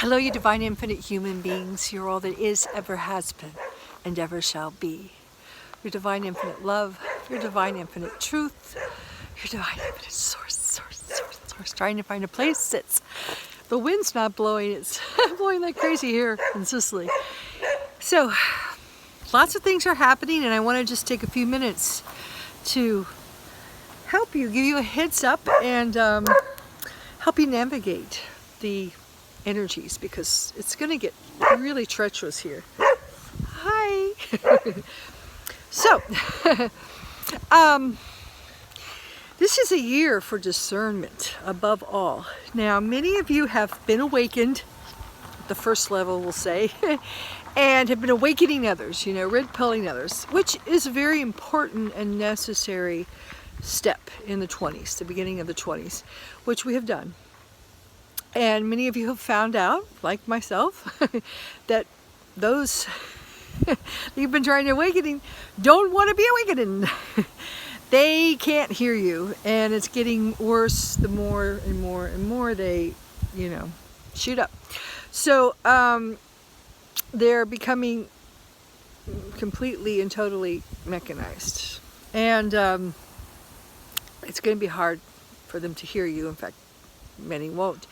Hello, you divine infinite human beings. You're all that is, ever has been, and ever shall be. Your divine infinite love, your divine infinite truth, your divine infinite source. Trying to find a place that's, the wind's not blowing, it's blowing like crazy here in Sicily. So, lots of things are happening, and I want to just take a few minutes to help you, give you a heads up, and help you navigate the energies, because it's going to get really treacherous here. Hi. So this is a year for discernment above all. Now, many of you have been awakened at the first level, we'll say, and have been awakening others, red pilling others, which is a very important and necessary step in the 20s, the beginning of the 20s, which we have done. And many of you have found out, like myself, that those you've been trying to awakening don't want to be awakening. They can't hear you, and it's getting worse the more and more and more they, shoot up. So they're becoming completely and totally mechanized. And it's going to be hard for them to hear you. In fact, many won't.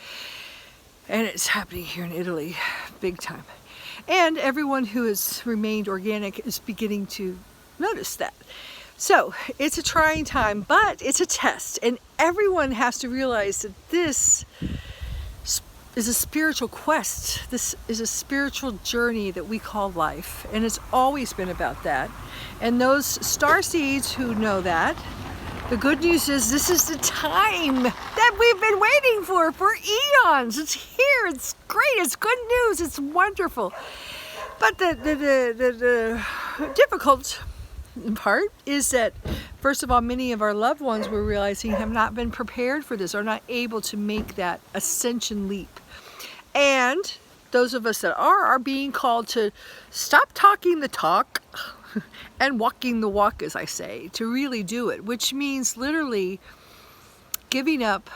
And it's happening here in Italy, big time. And everyone who has remained organic is beginning to notice that. So it's a trying time, but it's a test. And everyone has to realize that this is a spiritual quest. This is a spiritual journey that we call life. And it's always been about that. And those star seeds who know that, the good news is this is the time that we've been waiting for eons. It's here. It's great. It's good news. It's wonderful. But the difficult part is that, first of all, many of our loved ones, we're realizing, have not been prepared for this, are not able to make that ascension leap. And those of us that are being called to stop talking the talk and walking the walk, as I say, to really do it, which means literally giving up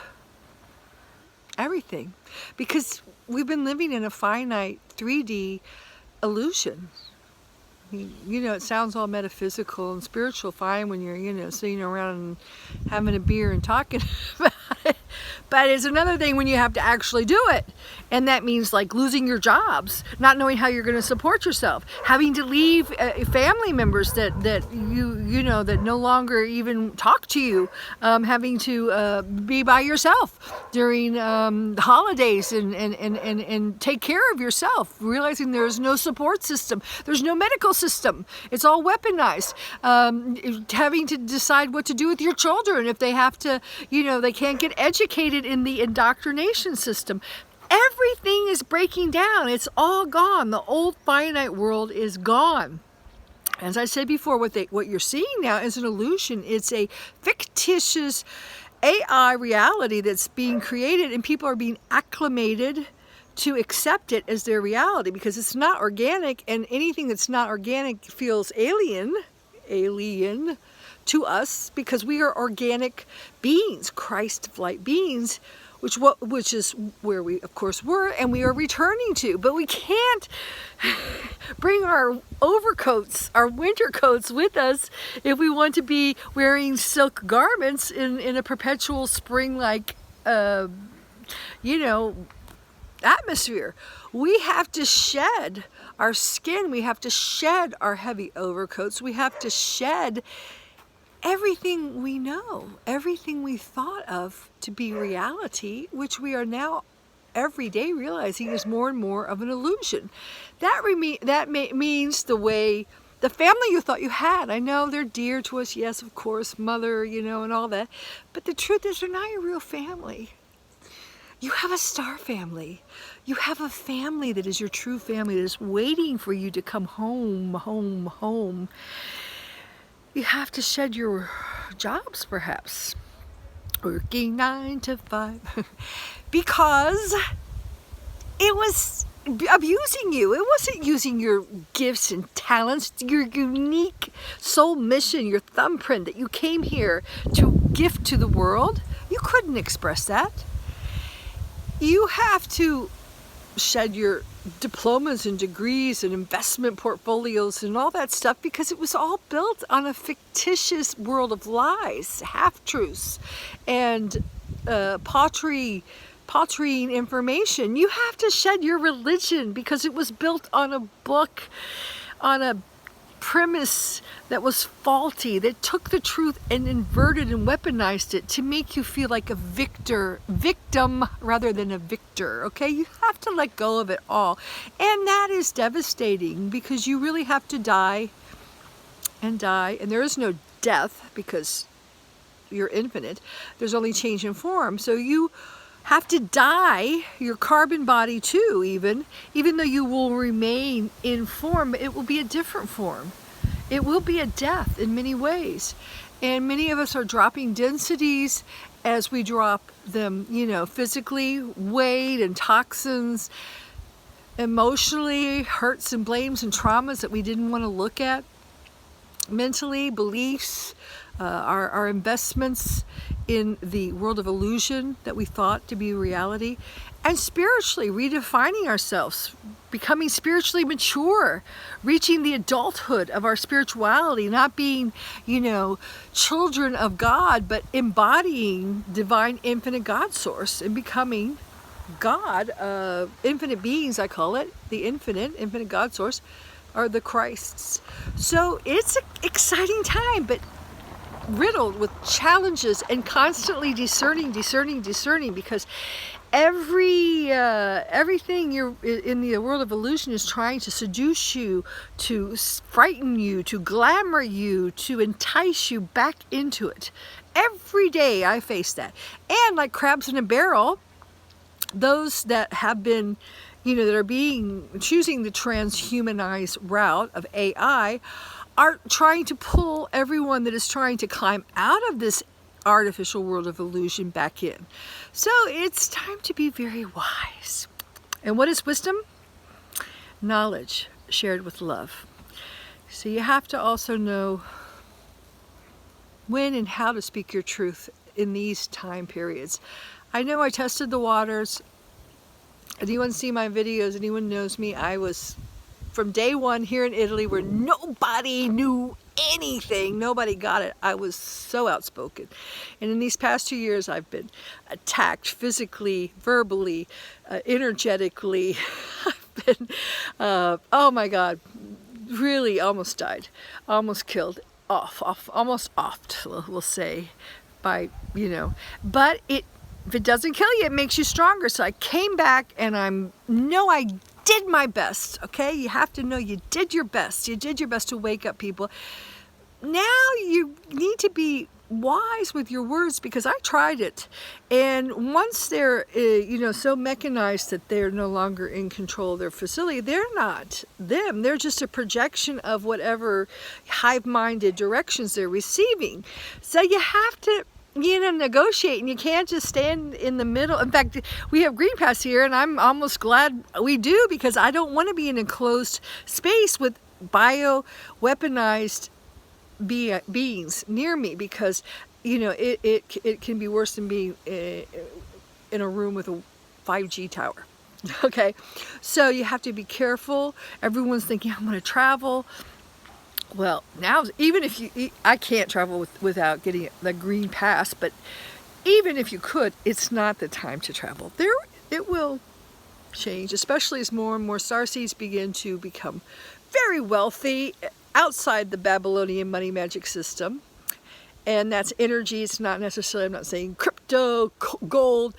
everything, because we've been living in a finite 3D illusion. It sounds all metaphysical and spiritual, fine when you're, sitting around and having a beer and talking about it. But it's another thing when you have to actually do it. And that means like losing your jobs, not knowing how you're going to support yourself, having to leave family members that that no longer even talk to you, having to be by yourself during the holidays and take care of yourself, realizing there's no support system, there's no medical system, it's all weaponized, having to decide what to do with your children if they have to, they can't get educated in the indoctrination system. Everything is breaking down. It's all gone. The old finite world is gone. As I said before, what you're seeing now is an illusion. It's a fictitious AI reality that's being created, and people are being acclimated to accept it as their reality, because it's not organic, and anything that's not organic feels alien to us, because we are organic beings, Christ-like beings, which is where we, of course, were, and we are returning to. But we can't bring our overcoats, our winter coats with us if we want to be wearing silk garments in a perpetual spring-like, atmosphere. We have to shed our skin. We have to shed our heavy overcoats. We have to shed everything we know, everything we thought of to be reality, which we are now every day realizing is more and more of an illusion. That means the family you thought you had. I know they're dear to us, yes, of course, mother, and all that. But the truth is, they're not your real family. You have a star family. You have a family that is your true family, that is waiting for you to come home, home, home. You have to shed your jobs, perhaps, working 9 to 5, because it was abusing you. It wasn't using your gifts and talents, your unique soul mission, your thumbprint that you came here to gift to the world. You couldn't express that. You have to shed your diplomas and degrees and investment portfolios and all that stuff, because it was all built on a fictitious world of lies, half-truths, and paltry information. You have to shed your religion because it was built on a book, on a premise that was faulty, that took the truth and inverted and weaponized it to make you feel like a victim rather than a victor. Okay, you have to let go of it all, and that is devastating because you really have to die, and there is no death because you're infinite. There's only change in form. So you have to die your carbon body too, even though you will remain in form. It will be a different form. It will be a death in many ways, and many of us are dropping densities as we drop them, physically, weight and toxins, emotionally, hurts and blames and traumas that we didn't want to look at, mentally, beliefs, our investments in the world of illusion that we thought to be reality, and spiritually redefining ourselves, becoming spiritually mature, reaching the adulthood of our spirituality, not being, children of God, but embodying divine infinite God source and becoming God, infinite beings, I call it, the infinite God source, are the Christs. So it's an exciting time, but riddled with challenges and constantly discerning, because everything you're in the world of illusion is trying to seduce you, to frighten you, to glamour you, to entice you back into it. Every day I face that, and like crabs in a barrel, those that have been, that are choosing the transhumanized route of AI are trying to pull everyone that is trying to climb out of this artificial world of illusion back in. So it's time to be very wise. And what is wisdom? Knowledge shared with love. So you have to also know when and how to speak your truth in these time periods. I know I tested the waters. Anyone see my videos? Anyone knows me? I was from day one here in Italy, where nobody knew anything, nobody got it. I was so outspoken. And in these past 2 years, I've been attacked physically, verbally, energetically. I've been, oh my God, really almost died, almost killed, almost offed, we'll say, by, but if it doesn't kill you, it makes you stronger. So I came back, and I did my best, okay? You have to know you did your best. You did your best to wake up people. Now you need to be wise with your words, because I tried it. And once they're, so mechanized that they're no longer in control of their facility, they're not them. They're just a projection of whatever hive-minded directions they're receiving. So you have to negotiate, and you can't just stand in the middle. In fact, we have Green Pass here, and I'm almost glad we do, because I don't want to be in an enclosed space with bio-weaponized beings near me, because it can be worse than being in a room with a 5G tower. Okay, so you have to be careful. Everyone's thinking, I'm going to travel. Well, now, even if I can't travel without getting the Green Pass, but even if you could, it's not the time to travel. It will change, especially as more and more starseeds begin to become very wealthy outside the Babylonian money magic system. And that's energy. It's not necessarily, I'm not saying crypto, gold,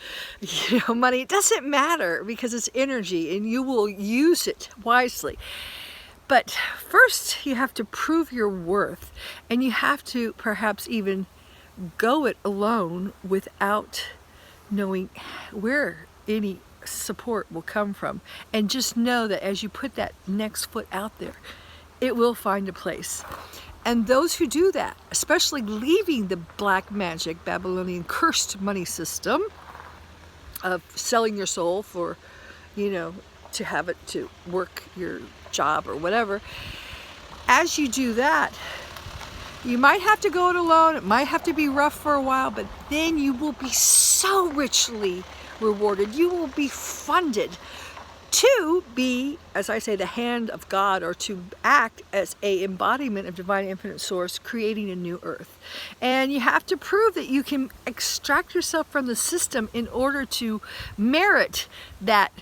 money. It doesn't matter, because it's energy, and you will use it wisely. But first, you have to prove your worth, and you have to perhaps even go it alone without knowing where any support will come from. And just know that as you put that next foot out there, it will find a place. And those who do that, especially leaving the black magic Babylonian cursed money system of selling your soul for, to have it to work your job or whatever, as you do that, you might have to go it alone. It might have to be rough for a while, but then you will be so richly rewarded. You will be funded to be, as I say, the hand of God, or to act as a embodiment of divine infinite source, creating a new earth. And you have to prove that you can extract yourself from the system in order to merit that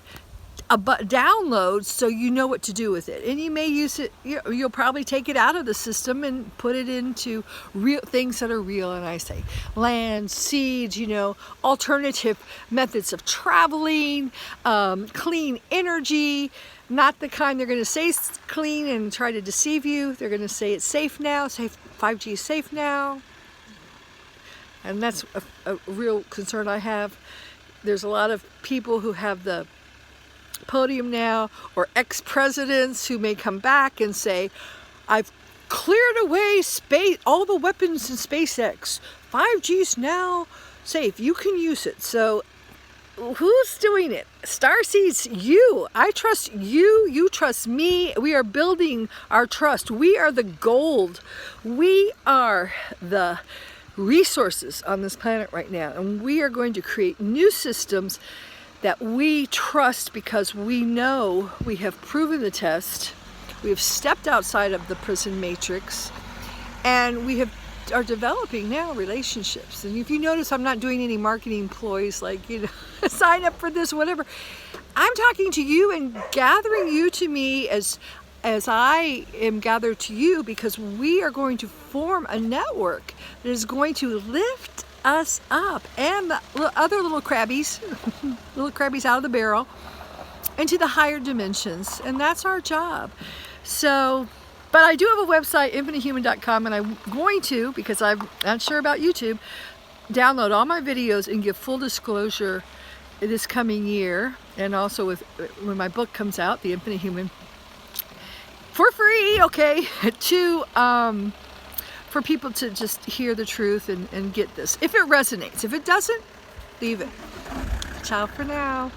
download, so you know what to do with it. And you may use it, you'll probably take it out of the system and put it into real things that are real. And I say land, seeds, alternative methods of traveling, clean energy, not the kind they're going to say it's clean and try to deceive you. They're going to say it's safe now, 5G is safe now. And that's a real concern I have. There's a lot of people who have the podium now, or ex-presidents who may come back and say, I've cleared away all the weapons in SpaceX. 5G's now safe. You can use it. So who's doing it? Starseeds, you. I trust you. You trust me. We are building our trust. We are the gold. We are the resources on this planet right now. And we are going to create new systems that we trust, because we know we have proven the test. We have stepped outside of the prison matrix, and we are developing now relationships. And if you notice, I'm not doing any marketing ploys like, sign up for this, whatever. I'm talking to you and gathering you to me as I am gathered to you, because we are going to form a network that is going to lift us up, and the other little crabbies, out of the barrel, into the higher dimensions. And that's our job. So, but I do have a website, infinitehuman.com, and I'm going to, because I'm not sure about YouTube, download all my videos and give full disclosure this coming year, and also when my book comes out, The Infinite Human, for free, okay, for people to just hear the truth and get this. If it resonates. If it doesn't, leave it. Ciao for now.